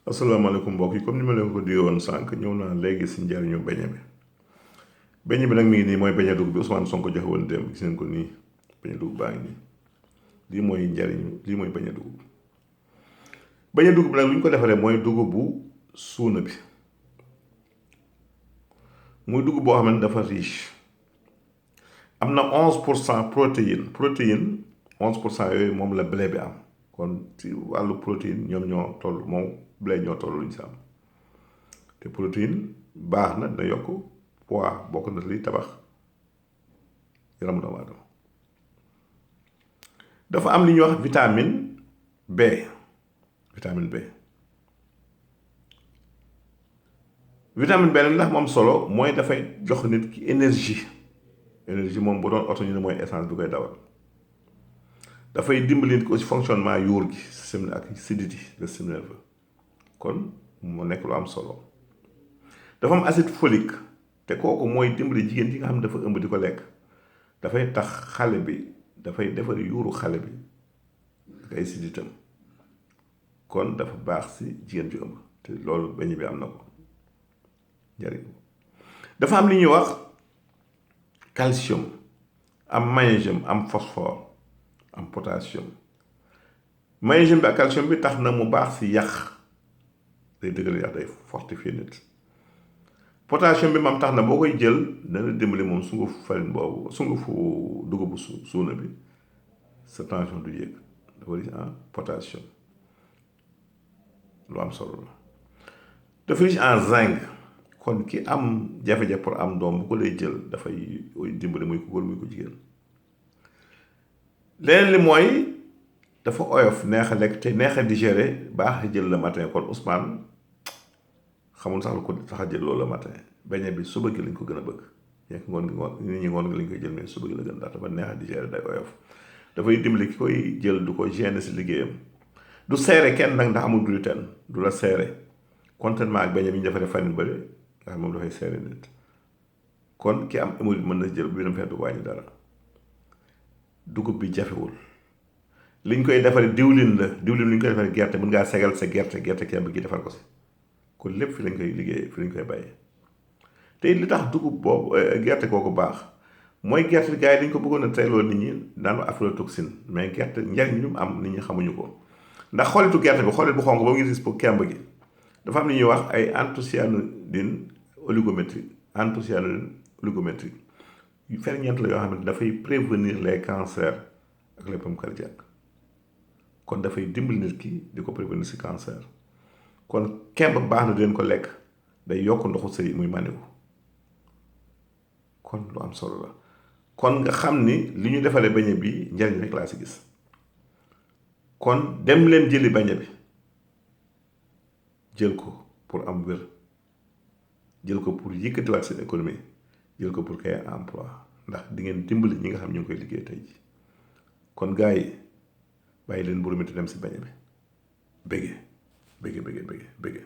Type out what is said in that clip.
asalaamaaleykum mbokk yi comme ni ma leen ko diggee woon sànq ñëw naa léegi si njariñu beñe bi nag mi ngi nii mooy beñe dugub bi Ousmane Sonko joxe woon démb gis ngeen ko nii beñe dugub baa ngi nii lii mooy njariñu lii mooy beñe dugub bi nag lu ñu ko defaree mooy dugub bu suuna bi muy dugub boo xam ne dafa riche am na 11% protéine 11% yooyu moom la blé bi am kon ci wàllu protéine ñoom ñoo toll moom blé ñoo toll luñ si am te protéine baax na dina yokk poids bokk na li tabax yaramu doomu aadama dafa am li ñuy wax vitamine B vitamine B nag ndax moom solo mooy dafay jox nit ki énergie moom bu doon oto ñu ne mooy essence bi koy dawal dafay dimbali nit ko aussi fonctionnement yuur gi système ak siditi le système nerveux kon moo nekk lu am solo dafa am acide folique te kooku mooy dimbali jigéen ji nga xam ne dafa ëmb di ko lekk dafay tax xale bi dafay defar yuuru xale bi ak ay siditam kon dafa baax si jigéen ju ëmb te loolu beñe bi am na ko njariñ dafa am li ñuy wax calcium am magnésium am phosphore am potassium magnésium bi ak calcium bi tax na mu baax si yàq day dëgëral yàq day fortifier nit potassium bi moom tax na boo koy jël dana dimbali moom sungufu farine boobu sungufu dugubu suuna bi sa tension du yéeg dafa riche en potassium lu am solo la dafa riche en zinc kon ki am jafe-jafe pour am doom bu ko lay jël dafay dimbali muy ko góor muy ko jigéen leneen li mooy dafa oyof neex a lekk te neex a digérer baax a jël le matin kon Ousmane xamul sax lu ko tax a jël loolu le matin beñe bi suba gi lañ ko gën a bëgg ñekk nit ñi ngoon gi lañ koy jël mais suba gi la gën ndax dafa neex a digérer day oyof dafay dimbali ki koy jël du ko gêner si liggéeyam du seere kenn nag ndax amul gluten du la seere contrairement ak beñe bi ñu defaree farine bëri nga xam moom dafay seere nit kon ki am hémorroïde mën na jël bu dem fekk du wàññi dara dugub bi jafewul liñ koy defaree diwlin li ñu koy defaree gerte mën ngaa segal sa gerte kemb gi defar ko si kon lépp fi lañ koy liggéeyee fi lañ koy bàyyee te li tax dugub boobu gerte kooku baax mooy gerte gars yi dañ ko bëggoon a teeloo nit ñi naan aflatoxine mais gerte njariñ li mu am nit ñi xamuñu ko ndax xolitu gerte bi xolit bu xonk ba ngi gis pour kemb gi dafa am li ñuy wax ay anthocyanidine oligométrique ferñeent la yoo xam ne dafay prévenir les cancers ak les problèmes cardiaques kon dafay dimbali nit ki di ko prévenir si cancer kon kemb baax na di leen ko lekk day yokk ndoxu sëy muy maniku kon lu am solo la kon nga xam ni li ñu defalee beñe bi njariñ rek laa si gis kon dem leen jëli beñe bi jël ko pour am wér jël ko pour yëkkatiwaat seen économie jël ko pour créer emploi ndax di ngeen dimbali ñi nga xam ñu ngi koy liggéey tey ji kon gars yi bàyyi leen mburu mi te dem si beñe bi bége